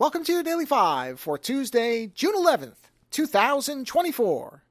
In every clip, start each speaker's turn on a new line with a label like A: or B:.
A: Welcome to Daily 5 for Tuesday, June 11th, 2024.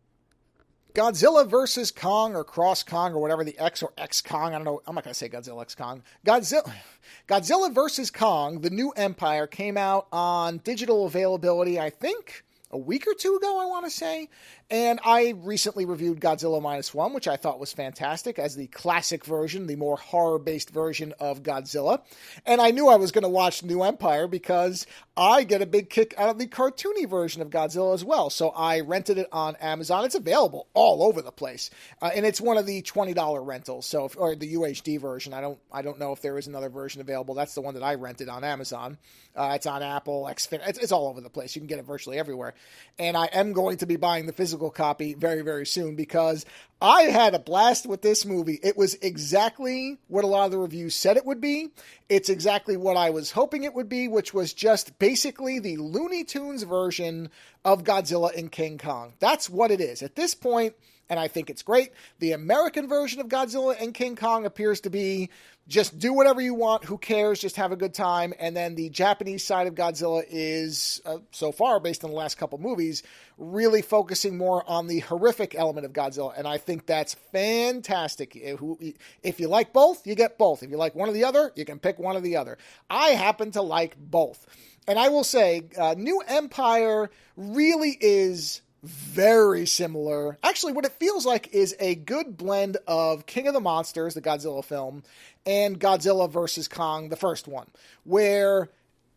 A: Godzilla vs. Kong or Cross Kong or whatever, the X or X Kong. I don't know. I'm not going to say Godzilla X Kong. Godzilla vs. Kong, The New Empire, came out on digital availability, I think, a week or two ago, I want to say. And I recently reviewed Godzilla Minus One, which I thought was fantastic as the classic version, the more horror-based version of Godzilla. And I knew I was going to watch New Empire because I get a big kick out of the cartoony version of Godzilla as well. So I rented it on Amazon. It's available all over the place. And it's one of the $20 rentals, or the UHD version. I don't know if there is another version available. That's the one that I rented on Amazon. It's on Apple, it's all over the place. You can get it virtually everywhere. And I am going to be buying the physical copy very, very soon because I had a blast with this movie. It was exactly what a lot of the reviews said it would be. It's exactly what I was hoping it would be, which was just basically the Looney Tunes version of Godzilla and King Kong. That's what it is. At this point, and I think it's great, the American version of Godzilla and King Kong appears to be just do whatever you want, who cares, just have a good time. And then the Japanese side of Godzilla is, so far, based on the last couple movies, really focusing more on the horrific element of Godzilla. And I think that's fantastic. If you like both, you get both. If you like one or the other, you can pick one or the other. I happen to like both. And I will say, New Empire really is very similar. Actually, what it feels like is a good blend of King of the Monsters, the Godzilla film, and Godzilla vs. Kong, the first one, where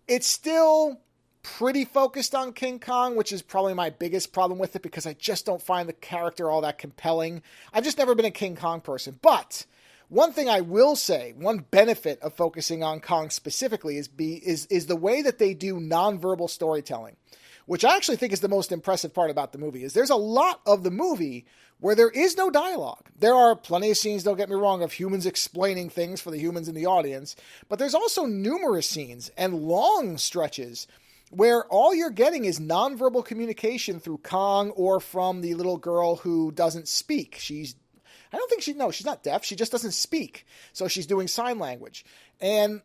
A: it's still pretty focused on King Kong, which is probably my biggest problem with it because I just don't find the character all that compelling. I've just never been a King Kong person. But one thing I will say, one benefit of focusing on Kong specifically is the way that they do nonverbal storytelling, which I actually think is the most impressive part about the movie. Is there's a lot of the movie where there is no dialogue. There are plenty of scenes, don't get me wrong, of humans explaining things for the humans in the audience, but there's also numerous scenes and long stretches where all you're getting is nonverbal communication through Kong or from the little girl who doesn't speak. She's not deaf. She just doesn't speak. So she's doing sign language. And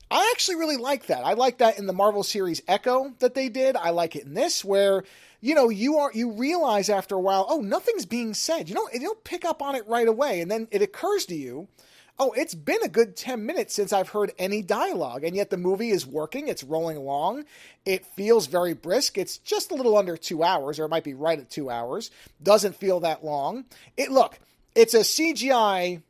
A: I actually really like that. I like that in the Marvel series Echo that they did. I like it in this where, you realize after a while, oh, nothing's being said. You don't pick up on it right away. And then it occurs to you, oh, it's been a good 10 minutes since I've heard any dialogue. And yet the movie is working. It's rolling along. It feels very brisk. It's just a little under 2 hours, or it might be right at 2 hours. Doesn't feel that long. It's a CGI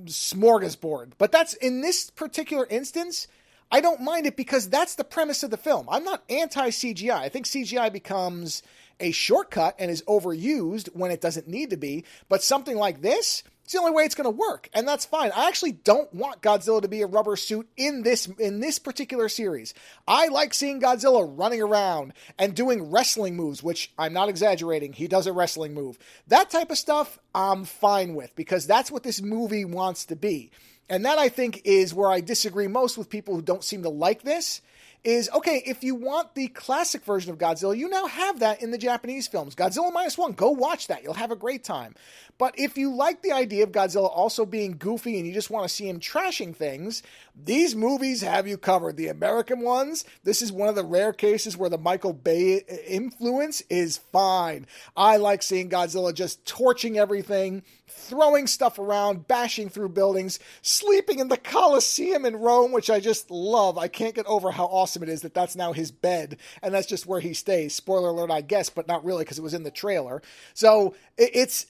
A: smorgasbord, but that's in this particular instance, I don't mind it because that's the premise of the film. I'm not anti-CGI. I think CGI becomes a shortcut and is overused when it doesn't need to be, but something like this, it's the only way it's going to work, and that's fine. I actually don't want Godzilla to be a rubber suit in this particular series. I like seeing Godzilla running around and doing wrestling moves, which I'm not exaggerating. He does a wrestling move. That type of stuff I'm fine with because that's what this movie wants to be. And that, I think, is where I disagree most with people who don't seem to like this. Is, okay, if you want the classic version of Godzilla, you now have that in the Japanese films. Godzilla Minus One, go watch that. You'll have a great time. But if you like the idea of Godzilla also being goofy and you just want to see him trashing things, these movies have you covered. The American ones, this is one of the rare cases where the Michael Bay influence is fine. I like seeing Godzilla just torching everything, throwing stuff around, bashing through buildings, sleeping in the Colosseum in Rome, which I just love. I can't get over how awesome it is that that's now his bed, and that's just where he stays. Spoiler alert, I guess, but not really because it was in the trailer. So it's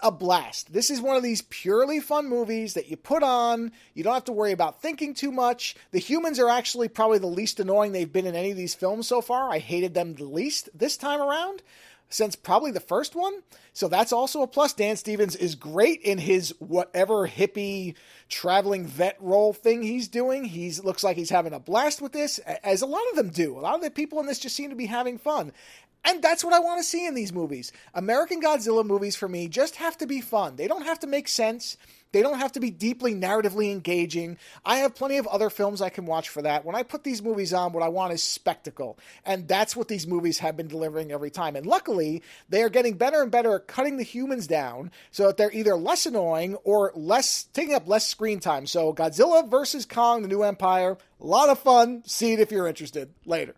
A: a blast. This is one of these purely fun movies that you put on. You don't have to worry about thinking too much. The humans are actually probably the least annoying they've been in any of these films so far. I hated them the least this time around, since probably the first one. So that's also a plus. Dan Stevens is great in his whatever hippie traveling vet role thing he's doing. He looks like he's having a blast with this, as a lot of them do. A lot of the people in this just seem to be having fun. And that's what I want to see in these movies. American Godzilla movies, for me, just have to be fun. They don't have to make sense. They don't have to be deeply narratively engaging. I have plenty of other films I can watch for that. When I put these movies on, what I want is spectacle. And that's what these movies have been delivering every time. And luckily, they are getting better and better at cutting the humans down so that they're either less annoying or taking up less screen time. So Godzilla vs. Kong, The New Empire, a lot of fun. See it if you're interested. Later.